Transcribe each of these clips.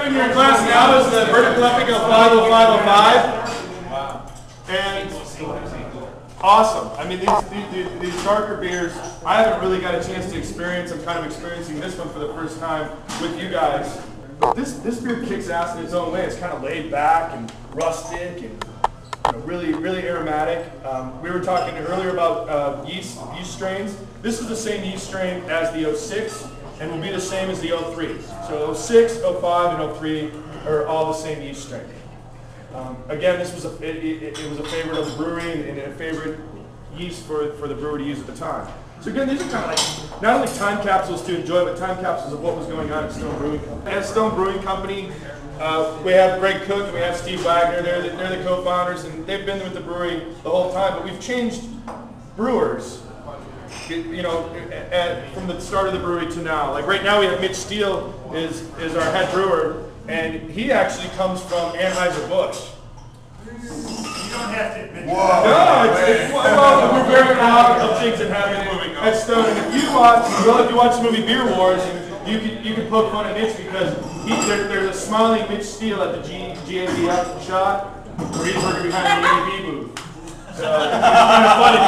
in your glass now is the vertical epic of 50505. Wow. And awesome. I mean, these darker beers, I haven't really got a chance to experience. I'm kind of experiencing this one for the first time with you guys. But this beer kicks ass in its own way. It's kind of laid back and rustic and really aromatic. We were talking earlier about yeast strains. This is the same yeast strain as the 06 and will be the same as the 03. So 06, 05, and 03 are all the same yeast strain. Again, this was it was a favorite of the brewery and a favorite yeast for the brewer to use at the time. So again, these are kind of like not only time capsules to enjoy, but time capsules of what was going on at Stone Brewing Co. At Stone Brewing Company, we have Greg Cook and we have Steve Wagner. They're the co-founders, and they've been with the brewery the whole time. But we've changed brewers, from the start of the brewery to now. Like right now, we have Mitch Steele is our head brewer, and he actually comes from Anheuser-Busch. You don't have to admit that. No, we're very proud of things that happen at Stone. And if you watch the movie Beer Wars, you can poke fun at Mitch because there's a smiling Mitch Steele at the GABF shot where he's working behind the AV booth. So it's kind of funny.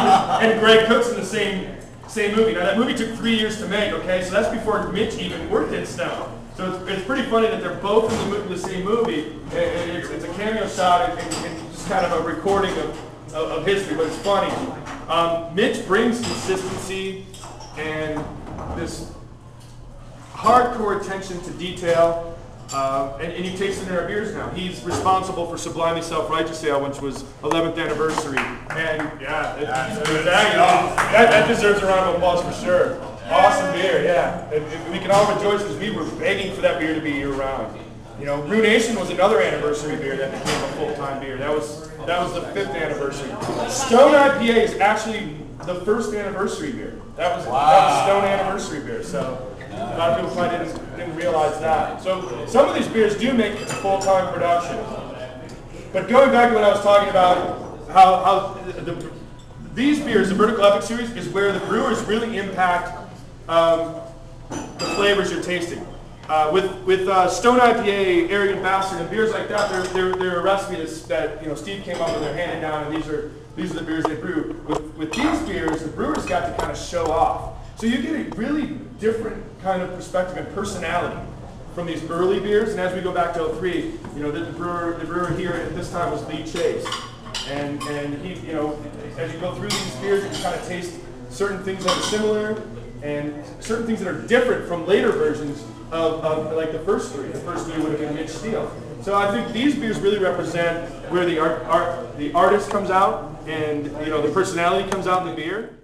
And Greg Cook's in the same movie. Now that movie took 3 years to make. Okay, so that's before Mitch even worked at Stone. So it's pretty funny that they're both in the same movie. It's a cameo shot and just kind of a recording of history, but it's funny. Mitch brings consistency and this hardcore attention to detail, and you taste it in our beers now. He's responsible for Sublimely Self-Righteous Ale, which was 11th anniversary, and yeah, that deserves a round of applause for sure. Awesome beer, yeah. And we can all rejoice because we were begging for that beer to be year-round. Brew Nation was another anniversary beer that became a full-time beer. That was the 5th anniversary. Stone IPA is actually the first anniversary beer. That was Stone anniversary beer. So a lot of people probably didn't realize that. So some of these beers do make it to full-time production. But going back to what I was talking about, how these beers, the Vertical Epic series, is where the brewers really impact the flavors you're tasting. With Stone IPA, Arrogant Bastard, and beers like that, they're a recipe that Steve came up with, they're handed down, and these are the beers they brew. With these beers, the brewers got to kind of show off. So you get a really different kind of perspective and personality from these early beers. And as we go back to 03, the brewer here at this time was Lee Chase, and he, as you go through these beers, you can kind of taste certain things that are similar and certain things that are different from later versions of like the first three. The first three would have been Mitch Steele. So I think these beers really represent where the artist comes out and the personality comes out in the beer.